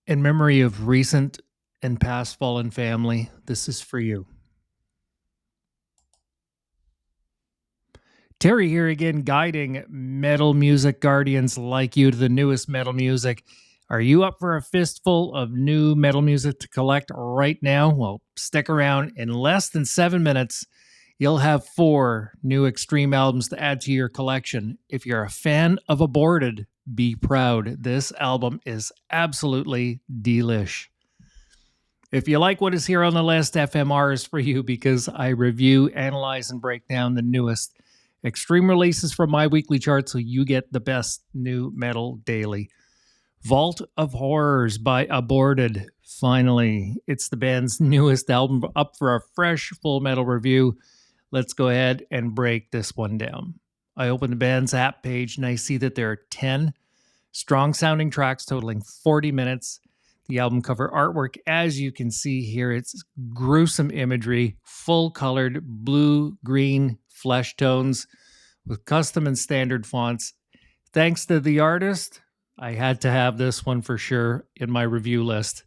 In memory of recent and past fallen family, this is for you. Terry here again, guiding metal music guardians like you to the newest metal music. Are you up for a fistful of new metal music to collect right now? Well, stick around. In less than 7 minutes, you'll have 4 new extreme albums to add to your collection. If you're a fan of Aborted, be proud. This album is absolutely delish. If you like what is here on the list, FMR is for you because I review, analyze, and break down the newest extreme releases from my weekly chart so you get the best new metal daily. Vault of Horrors by Aborted. Finally, it's the band's newest album up for a fresh full metal review. Let's go ahead and break this one down. I open the band's app page and I see that there are 10 strong sounding tracks totaling 40 minutes. The album cover artwork, as you can see here, it's gruesome imagery, full colored blue, green, flesh tones with custom and standard fonts. Thanks to the artist, I had to have this one for sure in my review list.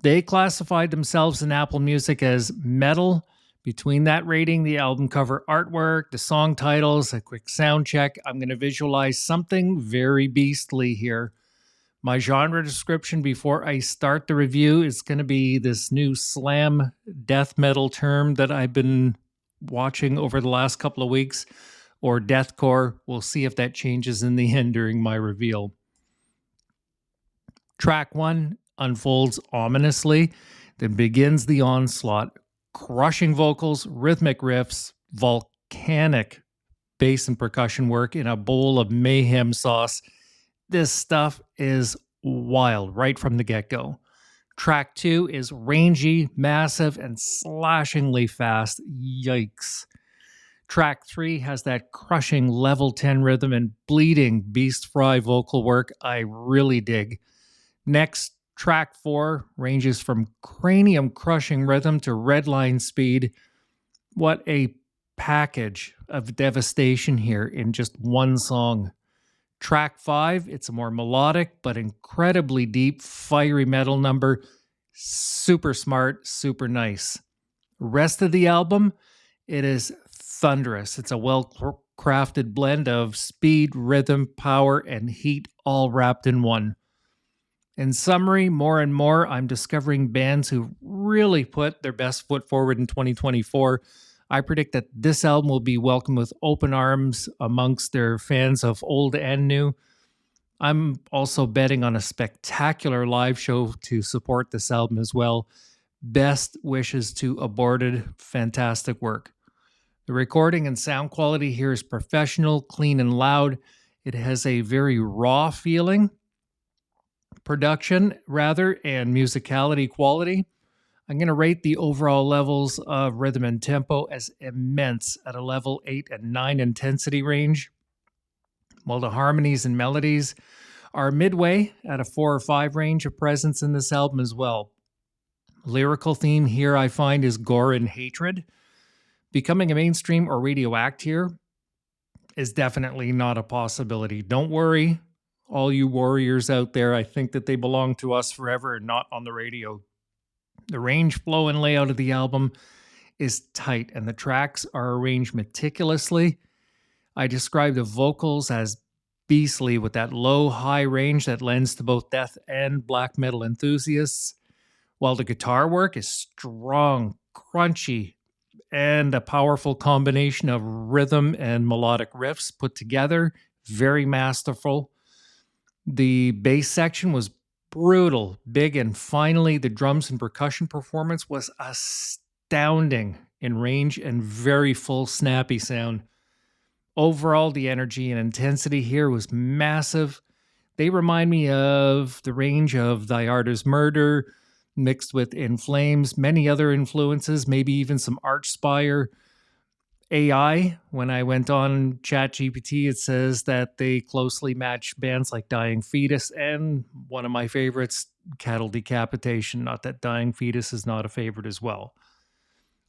They classified themselves in Apple Music as metal. Between that rating, the album cover artwork, the song titles, a quick sound check, I'm going to visualize something very beastly here. My genre description before I start the review is going to be this new slam death metal term that I've been watching over the last couple of weeks, or deathcore. We'll see if that changes in the end during my reveal. Track 1 unfolds ominously, then begins the onslaught. Crushing vocals, rhythmic riffs, volcanic bass and percussion work in a bowl of mayhem sauce. This stuff is wild right from the get-go. Track 2 is rangy, massive, and slashingly fast. Yikes. Track 3 has that crushing level 10 rhythm and bleeding beast fry vocal work I really dig. Next, track 4 ranges from cranium-crushing rhythm to redline speed. What a package of devastation here in just one song. Track 5, it's a more melodic but incredibly deep, fiery metal number. Super smart, super nice. Rest of the album, it is thunderous. It's a well-crafted blend of speed, rhythm, power, and heat all wrapped in one. In summary, more and more, I'm discovering bands who really put their best foot forward in 2024. I predict that this album will be welcomed with open arms amongst their fans of old and new. I'm also betting on a spectacular live show to support this album as well. Best wishes to Aborted. Fantastic work. The recording and sound quality here is professional, clean, and loud. It has a very raw feeling. Production, rather, and musicality quality. I'm going to rate the overall levels of rhythm and tempo as immense at a level 8 and 9 intensity range, while the harmonies and melodies are midway at a 4 or 5 range of presence in this album as well. Lyrical theme here I find is gore and hatred. Becoming a mainstream or radio act here is definitely not a possibility. Don't worry, all you warriors out there. I think that they belong to us forever and not on the radio. The range, flow, and layout of the album is tight, and the tracks are arranged meticulously. I describe the vocals as beastly with that low-high range that lends to both death and black metal enthusiasts, while the guitar work is strong, crunchy, and a powerful combination of rhythm and melodic riffs put together. Very masterful. The bass section was brutal, big, and finally the drums and percussion performance was astounding in range and very full, snappy sound. Overall, the energy and intensity here was massive. They remind me of the range of Thy Art Is Murder, mixed with In Flames, many other influences, maybe even some Archspire. AI, when I went on ChatGPT, it says that they closely match bands like Dying Fetus and one of my favorites, Cattle Decapitation. Not that Dying Fetus is not a favorite as well.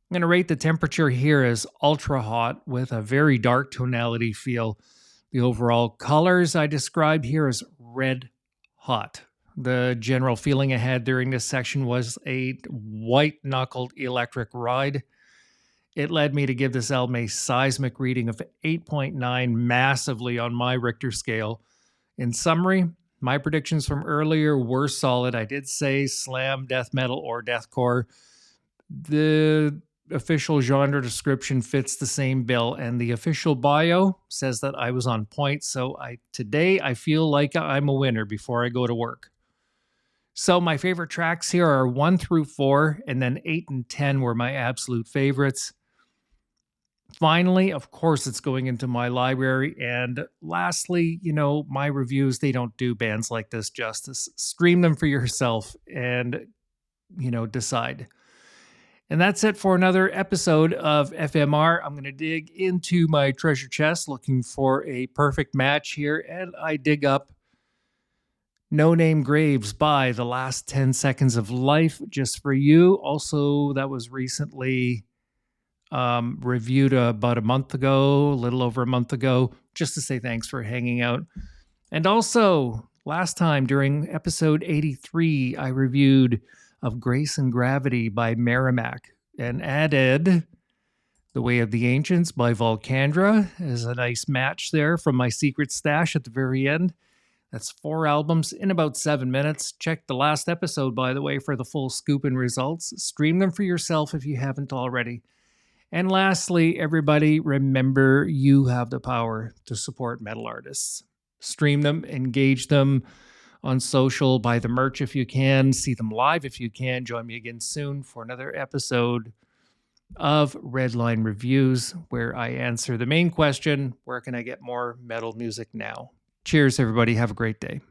I'm going to rate the temperature here as ultra hot with a very dark tonality feel. The overall colors I described here as red hot. The general feeling I had during this section was a white-knuckled electric ride. It led me to give this album a seismic reading of 8.9, massively on my Richter scale. In summary, my predictions from earlier were solid. I did say slam, death metal, or deathcore. The official genre description fits the same bill, and the official bio says that I was on point. So today I feel like I'm a winner before I go to work. So my favorite tracks here are 1 through 4, and then 8 and 10 were my absolute favorites. Finally, of course, it's going into my library. And lastly, my reviews, they don't do bands like this justice. Stream them for yourself and, decide. And that's it for another episode of FMR. I'm going to dig into my treasure chest looking for a perfect match here. And I dig up No Name Graves by The Last 10 Seconds of Life just for you. Also, that was recently reviewed about a little over a month ago, just to say thanks for hanging out. And also, last time during episode 83, I reviewed Of Grace and Gravity by Merrimack and added The Way of the Ancients by Volcandra as a nice match there from my secret stash at the very end. That's 4 albums in about 7 minutes. Check the last episode, by the way, for the full scoop and results. Stream them for yourself if you haven't already. And lastly, everybody, remember you have the power to support metal artists. Stream them, engage them on social, buy the merch if you can, see them live if you can. Join me again soon for another episode of Redline Reviews, where I answer the main question, where can I get more metal music now? Cheers, everybody. Have a great day.